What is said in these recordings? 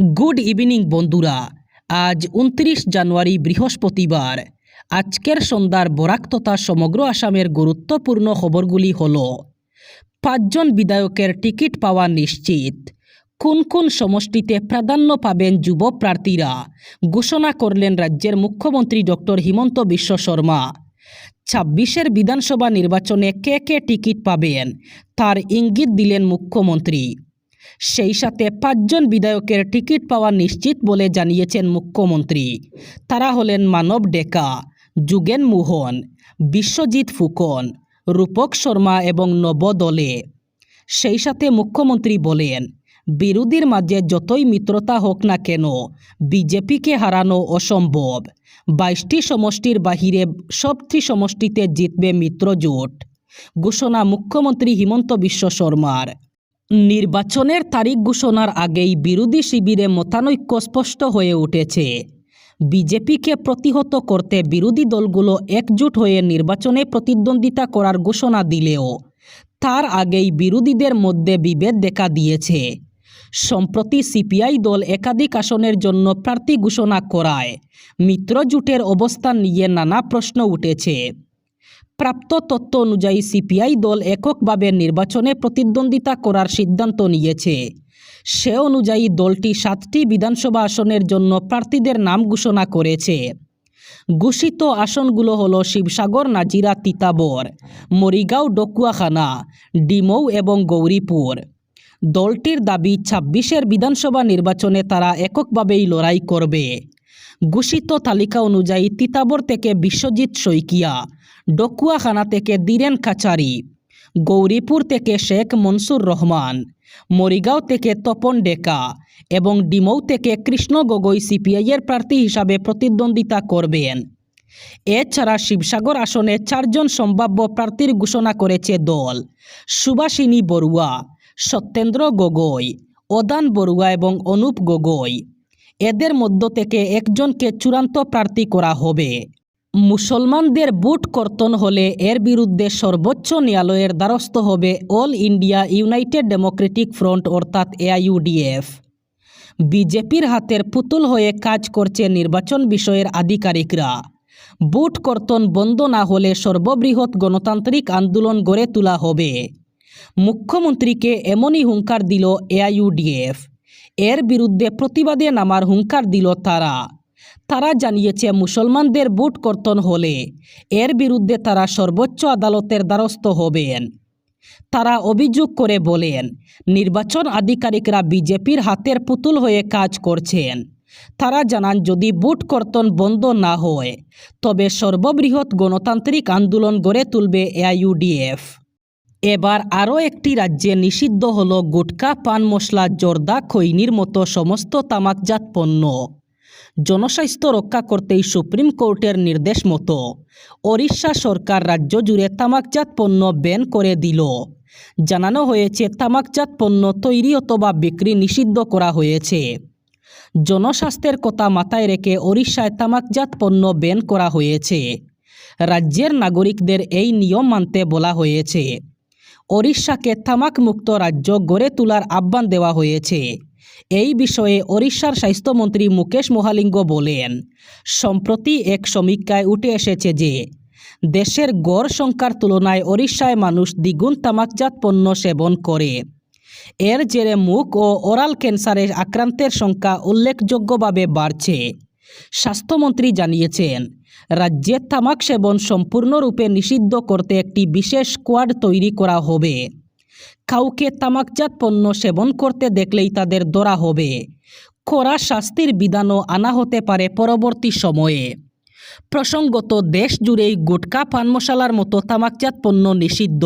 Good evening বন্ধুরা। আজ 29 জানুয়ারি বৃহস্পতিবার। আজকের সন্ধ্যার বরাক তথা সমগ্র আসামের গুরুত্বপূর্ণ খবরগুলি হল: 5 জন বিধায়কের টিকিট পাওয়া নিশ্চিত। কোন কোন সমষ্টিতে প্রাধান্য পাবেন যুব প্রার্থীরা, ঘোষণা করলেন রাজ্যের মুখ্যমন্ত্রী ডক্টর হিমন্ত বিশ্ব শর্মা। 26 বিধানসভা নির্বাচনে কে কে টিকিট পাবেন তার ইঙ্গিত দিলেন মুখ্যমন্ত্রী। সেই সাথে 5 জন বিধায়কের টিকিট পাওয়া নিশ্চিত বলে জানিয়েছেন মুখ্যমন্ত্রী। তারা হলেন মানব ডেকা, যোগেন মোহন, বিশ্বজিৎ ফুকন, রূপক শর্মা এবং নব দলে। সেই সাথে মুখ্যমন্ত্রী বলেন, বিরোধীর মাঝে যতই মিত্রতা হোক না কেন বিজেপিকে হারানো অসম্ভব। 22টি সমষ্টির বাহিরে সবটি সমষ্টিতে জিতবে মিত্রজোট, ঘোষণা মুখ্যমন্ত্রী হিমন্ত বিশ্ব শর্মার। নির্বাচনের তারিখ ঘোষণার আগেই বিরোধী শিবিরে মতানৈক্য স্পষ্ট হয়ে উঠেছে। বিজেপিকে প্রতিহত করতে বিরোধী দলগুলো একজোট হয়ে নির্বাচনে প্রতিদ্বন্দ্বিতা করার ঘোষণা দিলেও তার আগেই বিরোধীদের মধ্যে বিভেদ দেখা দিয়েছে। সম্প্রতি সিপিআই দল একাধিক আসনের জন্য প্রার্থী ঘোষণা করায় মিত্রজোটের অবস্থান নিয়ে নানা প্রশ্ন উঠেছে। প্রাপ্ত তথ্য অনুযায়ী সিপিআই দল এককভাবে নির্বাচনে প্রতিদ্বন্দ্বিতা করার সিদ্ধান্ত নিয়েছে। সে অনুযায়ী দলটি 7টি বিধানসভা আসনের জন্য প্রার্থীদের নাম ঘোষণা করেছে। ঘোষিত আসনগুলো হলো শিবসাগর, নাজিরা, তিতাবর, মরিগাঁও, ডকুয়াখানা, ডিমৌ এবং গৌরীপুর। দলটির দাবি 26 বিধানসভা নির্বাচনে তারা এককভাবেই লড়াই করবে। ঘোষিত তালিকা অনুযায়ী তিতাবর থেকে বিশ্বজিৎ শইকিয়া, ডকুয়াখানা থেকে ধীরেন কাছারি, গৌরীপুর থেকে শেখ মনসুর রহমান, মরিগাঁও থেকে তপন ডেকা এবং ডিমৌ থেকে কৃষ্ণ গগৈ সিপিআইয়ের প্রার্থী হিসাবে প্রতিদ্বন্দ্বিতা করবেন। এছাড়া শিবসাগর আসনে 4 জন সম্ভাব্য প্রার্থীর ঘোষণা করেছে দল: সুভাষিনী বড়ুয়া, সত্যেন্দ্র গগৈ, অদান বড়ুয়া এবং অনুপ গগৈ। এদের মধ্য থেকে একজনকে চূড়ান্ত প্রার্থী করা হবে। মুসলমানদের ভোট কর্তন হলে এর বিরুদ্ধে সর্বোচ্চ ন্যায়ালয়ের দ্বারস্থ হবে all India United Democratic front অর্থাৎ AIUDF। বিজেপির হাতের পুতুল হয়ে কাজ করছে নির্বাচন বিষয়ের আধিকারিকরা। ভোট কর্তন বন্ধ না হলে সর্ববৃহৎ গণতান্ত্রিক আন্দোলন গড়ে তোলা হবে। মুখ্যমন্ত্রীকে এমনই হুঙ্কার দিল AIUDF। এর বিরুদ্ধে প্রতিবাদে নামার হুঙ্কার দিল তারা জানিয়েছে, মুসলমানদের ভোট কর্তন হলে এর বিরুদ্ধে তারা সর্বোচ্চ আদালতের দ্বারস্থ হবেন। তারা অভিযোগ করে বলেন, নির্বাচন আধিকারিকরা বিজেপির হাতের পুতুল হয়ে কাজ করছেন। তারা জানান, যদি ভোট কর্তন বন্ধ না হয় তবে সর্ববৃহৎ গণতান্ত্রিক আন্দোলন গড়ে তুলবে AIUDF। এবার আরও একটি রাজ্যে নিষিদ্ধ হল গুটখা, পান মশলা, জর্দা, খৈনির মতো সমস্ত তামাকজাত পণ্য। জনস্বাস্থ্য রক্ষা করতেই সুপ্রিম কোর্টের নির্দেশ মতো ওড়িশা সরকার রাজ্য জুড়ে তামাকজাত পণ্য ব্যান করে দিল। জানানো হয়েছে, তামাকজাত পণ্য তৈরি অথবা বিক্রি নিষিদ্ধ করা হয়েছে। জনস্বাস্থ্যের কথা মাথায় রেখে ওড়িশায় তামাকজাত পণ্য ব্যান করা হয়েছে। রাজ্যের নাগরিকদের এই নিয়ম মানতে বলা হয়েছে। ওড়িশাকে তামাক মুক্ত রাজ্য গড়ে তোলার আহ্বান দেওয়া হয়েছে। এই বিষয়ে ওড়িশার স্বাস্থ্যমন্ত্রী মুকেশ মহালিঙ্গ বলেন, সম্প্রতি এক সমীক্ষায় উঠে এসেছে যে দেশের গড় সংখ্যার তুলনায় ওড়িশায় মানুষ দ্বিগুণ তামাকজাত পণ্য সেবন করে। এর জেরে মুখ ও ওরাল ক্যান্সারে আক্রান্তের সংখ্যা উল্লেখযোগ্যভাবে বাড়ছে। স্বাস্থ্যমন্ত্রী জানিয়েছেন, রাজ্যে তামাক সেবন সম্পূর্ণরূপে নিষিদ্ধ করতে একটি বিশেষ স্কোয়াড তৈরি করা হবে। কাউকে তামাকজাত পণ্য সেবন করতে দেখলেই তাদের ধরা হবে। কড়া শাস্তির বিধানও আনা হতে পারে পরবর্তী সময়ে। প্রসঙ্গত, দেশ জুড়েই গুটখা, পান মশলার মতো তামাকজাত পণ্য নিষিদ্ধ।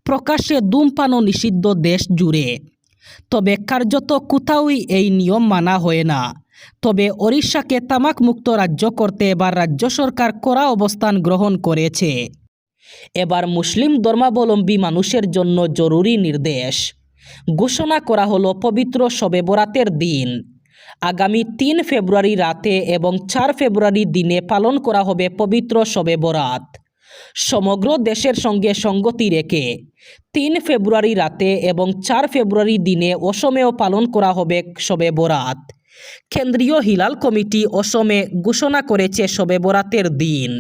প্রকাশ্যে ধূমপানও নিষিদ্ধ দেশ জুড়ে। তবে কার্যত কোথাওই এই নিয়ম মানা হয় না। তবে ওড়িশাকে তামাক মুক্ত রাজ্য করতে এবার রাজ্য সরকার কড়া অবস্থান গ্রহণ করেছে। এবার মুসলিম ধর্মাবলম্বী মানুষের জন্য জরুরি নির্দেশ ঘোষণা করা হলো। পবিত্র শবে বরাতের দিন আগামী 3 ফেব্রুয়ারি রাতে এবং 4 ফেব্রুয়ারি দিনে পালন করা হবে পবিত্র শবে বরাত। সমগ্র দেশের সঙ্গে সঙ্গতি রেখে 3 ফেব্রুয়ারি রাতে এবং 4 ফেব্রুয়ারি দিনে অসমেও পালন করা হবে শবে বরাত। কেন্দ্রীয় হিলাল কমিটি অসমে ঘোষণা করেছে শবে বরাতের দিন।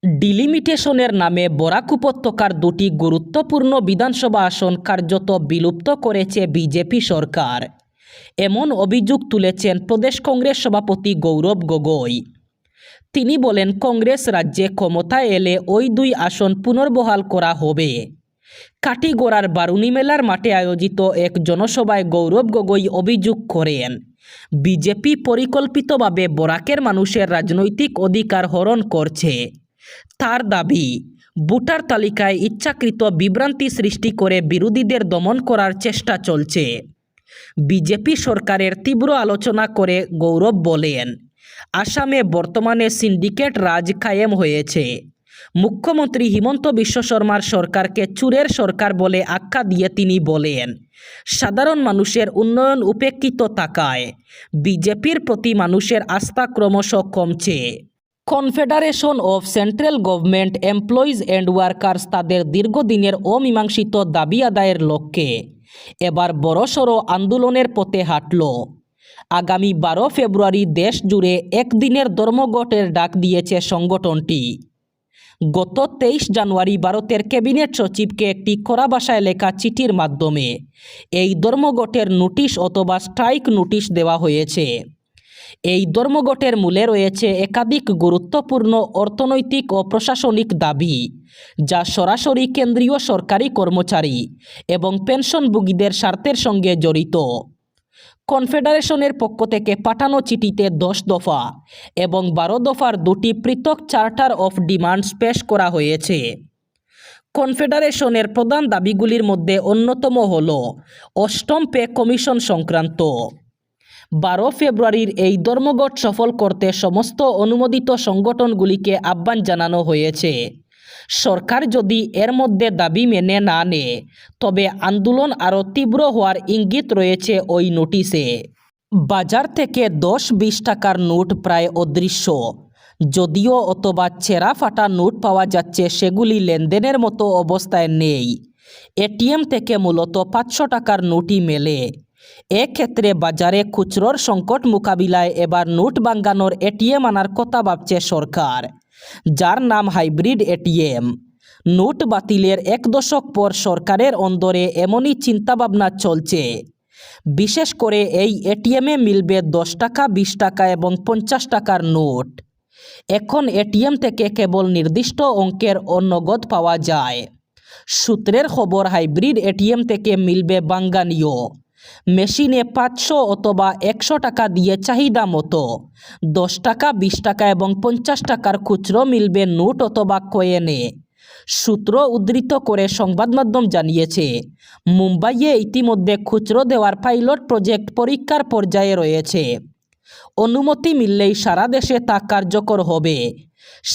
ডিলিমিটেশনের নামে বরাক উপত্যকার 2টি গুরুত্বপূর্ণ বিধানসভা আসন কার্যত বিলুপ্ত করেছে বিজেপি সরকার, এমন অভিযোগ তুলেছেন প্রদেশ কংগ্রেস সভাপতি গৌরব গগৈ। তিনি বলেন, কংগ্রেস রাজ্যে ক্ষমতায় এলে ওই 2 আসন পুনর্বহাল করা হবে। কাটিগড়ার বারুণী মেলার মাঠে আয়োজিত এক জনসভায় গৌরব গগৈ অভিযোগ করেন, বিজেপি পরিকল্পিতভাবে বরাকের মানুষের রাজনৈতিক অধিকার হরণ করছে। তার দাবি, ভোটার তালিকায় ইচ্ছাকৃত বিভ্রান্তি সৃষ্টি করে বিরোধীদের দমন করার চেষ্টা চলছে। বিজেপি সরকারের তীব্র আলোচনা করে গৌরব বলেন, আসামে বর্তমানে সিন্ডিকেট রাজ কায়েম হয়েছে। মুখ্যমন্ত্রী হিমন্ত বিশ্ব শর্মার সরকারকে চুরের সরকার বলে আখ্যা দিয়ে তিনি বলেন, সাধারণ মানুষের উন্নয়ন উপেক্ষিত থাকায় বিজেপির প্রতি মানুষের আস্থা ক্রমশ কমছে। Confederation of central government employees and workers তাদের দীর্ঘদিনের অমীমাংসিত দাবি আদায়ের লক্ষ্যে এবার বড়সড় আন্দোলনের পথে হাঁটল। আগামী 12 ফেব্রুয়ারি দেশ জুড়ে একদিনের ধর্মঘটের ডাক দিয়েছে সংগঠনটি। গত 23 জানুয়ারি ভারতের ক্যাবিনেট সচিবকে একটি কড়া ভাষায় লেখা চিঠির মাধ্যমে এই ধর্মঘটের নোটিশ অথবা স্ট্রাইক নোটিশ দেওয়া হয়েছে। এই ধর্মঘটের মূলে রয়েছে একাধিক গুরুত্বপূর্ণ অর্থনৈতিক ও প্রশাসনিক দাবি, যা সরাসরি কেন্দ্রীয় সরকারি কর্মচারী এবং পেনশনভোগীদের স্বার্থের সঙ্গে জড়িত। কনফেডারেশনের পক্ষ থেকে পাঠানো চিঠিতে 10 দফা এবং 12 দফার 2টি পৃথক চার্টার অফ ডিমান্ডস পেশ করা হয়েছে। কনফেডারেশনের প্রধান দাবিগুলির মধ্যে অন্যতম হল 8ম পে কমিশন সংক্রান্ত। 12 ফেব্রুয়ারির এই ধর্মঘট সফল করতে সমস্ত অনুমোদিত সংগঠনগুলিকে আহ্বান জানানো হয়েছে। সরকার যদি এর মধ্যে দাবি মেনে না নেয় তবে আন্দোলন আরও তীব্র হওয়ার ইঙ্গিত রয়েছে ওই নোটিশে। বাজার থেকে 10-20 টাকার নোট প্রায় অদৃশ্য, যদিও অথবা ছেঁড়া ফাটা নোট পাওয়া যাচ্ছে, সেগুলি লেনদেনের মতো অবস্থায় নেই। এটিএম থেকে মূলত 500 টাকার নোটই মেলে। এক্ষেত্রে বাজারে খুচরোর সংকট মোকাবিলায় এবার নোট ভাঙানোর এটিএম আনার কথা ভাবছে সরকার, যার নাম হাইব্রিড এটিএম। নোট বাতিলের 1 দশক পর সরকারের অন্দরে এমনই চিন্তাভাবনা চলছে। বিশেষ করে এই এটিএমে মিলবে 10 টাকা, 20 টাকা এবং 50 টাকার নোট। এখন এটিএম থেকে কেবল নির্দিষ্ট অঙ্কের নগদ পাওয়া যায়। সূত্রের খবর, হাইব্রিড এটিএম থেকে মিলবে বাঙ্গানীয়। মেশিনে 500 অথবা 100 টাকা দিয়ে চাহিদা মতো 10 টাকা, 20 টাকা এবং 50 টাকার খুচরো মিলবে নোট অথবা কয়েনে। সূত্র উদ্ধৃত করে সংবাদ মাধ্যম জানিয়েছে, মুম্বাইয়ে ইতিমধ্যে খুচরো দেওয়ার পাইলট প্রজেক্ট পরীক্ষার পর্যায়ে রয়েছে। অনুমতি মিললেই সারা দেশে তা কার্যকর হবে।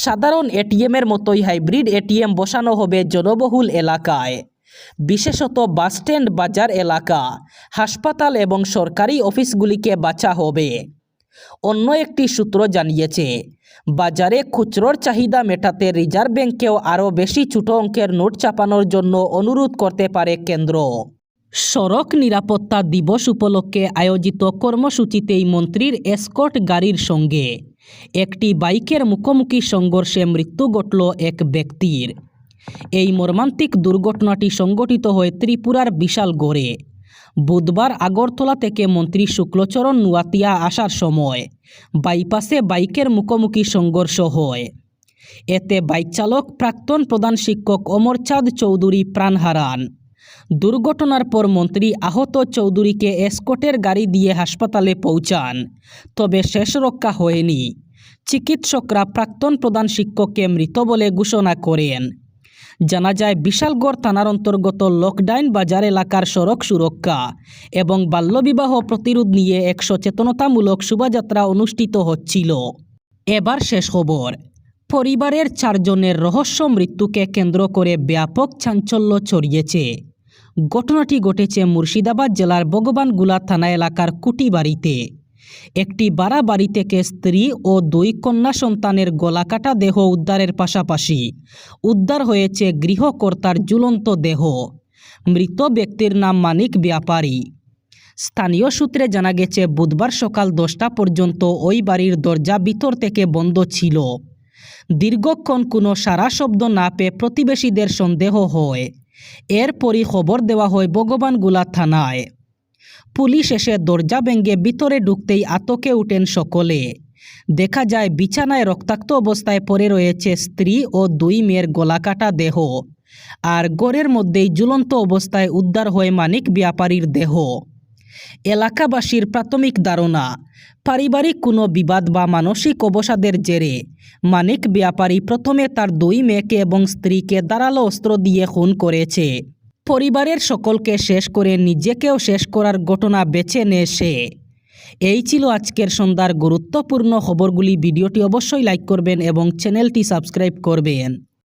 সাধারণ এটিএমের মতোই হাইব্রিড এটিএম বসানো হবে জনবহুল এলাকায়, বিশেষত বাসস্ট্যান্ড, বাজার এলাকা, হাসপাতাল এবং সরকারি অফিসগুলিকে বাছা হবে। অন্য একটি সূত্র জানিয়েছে, বাজারে খুচরোর চাহিদা মেটাতে রিজার্ভ ব্যাংকেও আরও বেশি ছোট অঙ্কের নোট ছাপানোর জন্য অনুরোধ করতে পারে কেন্দ্র। সড়ক নিরাপত্তা দিবস উপলক্ষে আয়োজিত কর্মসূচিতেই মন্ত্রীর এসকর্ট গাড়ির সঙ্গে একটি বাইকের মুখোমুখি সংঘর্ষে মৃত্যু ঘটল এক ব্যক্তির। এই মর্মান্তিক দুর্ঘটনাটি সংঘটিত হয় ত্রিপুরার বিশালগড়ে। বুধবার আগরতলা থেকে মন্ত্রী শুক্লচরণ নুয়াতিয়া আসার সময় বাইপাসে বাইকের মুখোমুখি সংঘর্ষ হয়। এতে বাইক চালক প্রাক্তন প্রধান শিক্ষক অমরচাঁদ চৌধুরী প্রাণ হারান। দুর্ঘটনার পর মন্ত্রী আহত চৌধুরীকে এসকর্টের গাড়ি দিয়ে হাসপাতালে পৌঁছান, তবে শেষ রক্ষা হয়নি। চিকিৎসকরা প্রাক্তন প্রধান শিক্ষককে মৃত বলে ঘোষণা করেন। জানা যায়, বিশালগড় থানার অন্তর্গত লকডাউন বাজার এলাকার সড়ক সুরক্ষা এবং বাল্যবিবাহ প্রতিরোধ নিয়ে এক সচেতনতামূলক শোভাযাত্রা অনুষ্ঠিত হচ্ছিল। এবার শেষ খবর। পরিবারের 4 জনের রহস্য মৃত্যুকে কেন্দ্র করে ব্যাপক চাঞ্চল্য ছড়িয়েছে। ঘটনাটি ঘটেছে মুর্শিদাবাদ জেলার ভগবানগোলা থানা এলাকার কুটিবাড়িতে। একটি ভাড়া বাড়ি থেকে স্ত্রী ও 2 কন্যা সন্তানের গলাকাটা দেহ উদ্ধারের পাশাপাশি উদ্ধার হয়েছে গৃহকর্তার ঝুলন্ত দেহ। মৃত ব্যক্তির নাম মানিক ব্যাপারী। স্থানীয় সূত্রে জানা গেছে বুধবার সকাল 10টা পর্যন্ত ওই বাড়ির দরজা ভিতর থেকে বন্ধ ছিল। দীর্ঘক্ষণ কোনো সাড়া শব্দ না পেয়ে প্রতিবেশীদের সন্দেহ হয়। এরপরই খবর দেওয়া হয় ভগবানগোলা থানায়। পুলিশ এসে দরজা ভেঙে ভিতরে ঢুকতেই আতঙ্কে ওঠেন সকলে। দেখা যায় বিছানায় রক্তাক্ত অবস্থায় পড়ে রয়েছে স্ত্রী ও 2 মেয়ের গলাকাটা দেহ। আর ঘরের মধ্যেই ঝুলন্ত অবস্থায় উদ্ধার হয় মানিক ব্যাপারীর দেহ। এলাকাবাসীর প্রাথমিক ধারণা, পারিবারিক কোনো বিবাদ বা মানসিক অবসাদের জেরে মানিক ব্যাপারী প্রথমে তার 2 মেয়েকে এবং স্ত্রীকে ধারালো অস্ত্র দিয়ে খুন করেছে। পরিবারের সকলকে শেষ করে নিজেকেও শেষ করার ঘটনা বেছে নেয় সে। এই ছিল আজকের সন্ধ্যার গুরুত্বপূর্ণ খবরগুলি। ভিডিওটি অবশ্যই লাইক করবেন এবং চ্যানেলটি সাবস্ক্রাইব করবেন।